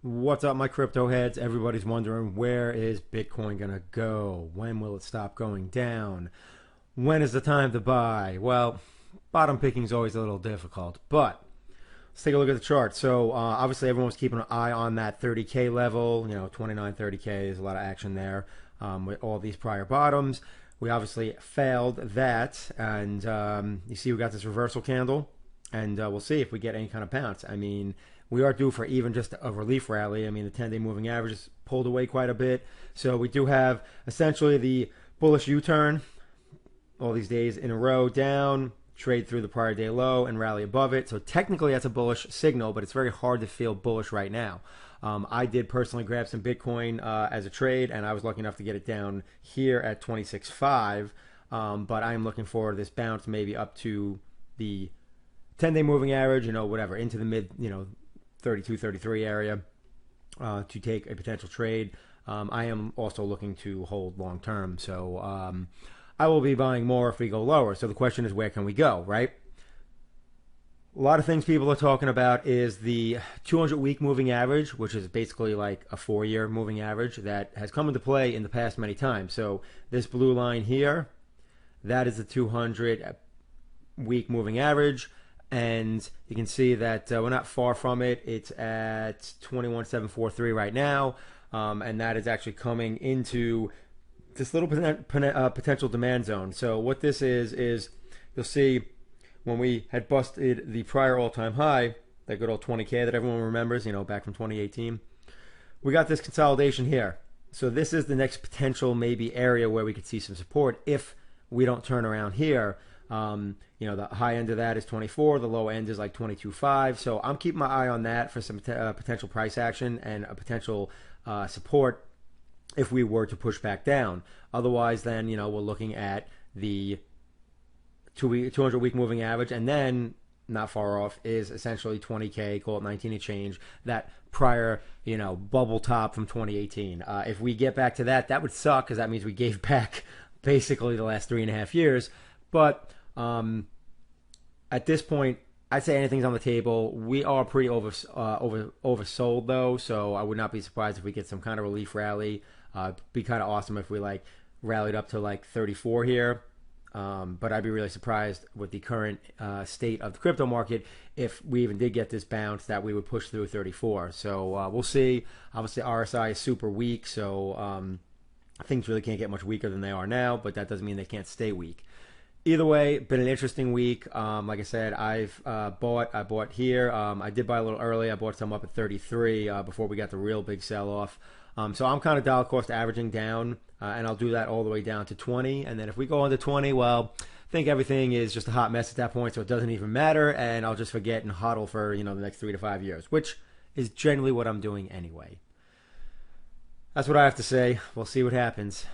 What's up, my crypto heads? Everybody's wondering, where is Bitcoin gonna go? When will it stop going down? When is the time to buy? Well, bottom picking is always a little difficult, but let's take a look at the chart. So obviously everyone was keeping an eye on that 30K level. 29, 30K is a lot of action there with all these prior bottoms. We obviously failed that, and you see we got this reversal candle, and we'll see if we get any kind of bounce. I mean, we are due for even just a relief rally. I mean, the 10-day moving average has pulled away quite a bit. So we do have essentially the bullish U-turn all these days in a row down, trade through the prior day low and rally above it. So technically that's a bullish signal, but it's very hard to feel bullish right now. I did personally grab some Bitcoin as a trade, and I was lucky enough to get it down here at 26.5. But I am looking for this bounce maybe up to the 10-day moving average, whatever, into the mid, 32, 33 area to take a potential trade. I am also looking to hold long term. So I will be buying more if we go lower. So the question is, where can we go, right? A lot of things people are talking about is the 200-week moving average, which is basically like a 4-year moving average that has come into play in the past many times. So this blue line here, that is the 200-week moving average. And you can see that we're not far from it. It's at 21,743 right now. And that is actually coming into this little potential demand zone. So what this is you'll see when we had busted the prior all-time high, that good old 20K that everyone remembers, back from 2018, we got this consolidation here. So this is the next potential maybe area where we could see some support if we don't turn around here. The high end of that is 24, the low end is like 22.5. So I'm keeping my eye on that for some potential price action and a potential support if we were to push back down. Otherwise, then, we're looking at the 200-week moving average, and then not far off is essentially 20K, call it 19 and change, that prior, bubble top from 2018. If we get back to that, that would suck because that means we gave back basically the last 3.5 years. But at this point, I'd say anything's on the table. We are pretty oversold though, so I would not be surprised if we get some kind of relief rally. Be kind of awesome if we rallied up to 34 here. But I'd be really surprised with the current state of the crypto market if we even did get this bounce that we would push through 34. So we'll see. Obviously, RSI is super weak, so things really can't get much weaker than they are now, but that doesn't mean they can't stay weak. Either way, been an interesting week. Like I said, I bought here. I did buy a little early. I bought some up at 33 before we got the real big sell-off. So I'm kind of dollar cost averaging down, and I'll do that all the way down to 20. And then if we go under 20, well, I think everything is just a hot mess at that point, so it doesn't even matter, and I'll just forget and hodl for the next 3 to 5 years, which is generally what I'm doing anyway. That's what I have to say. We'll see what happens.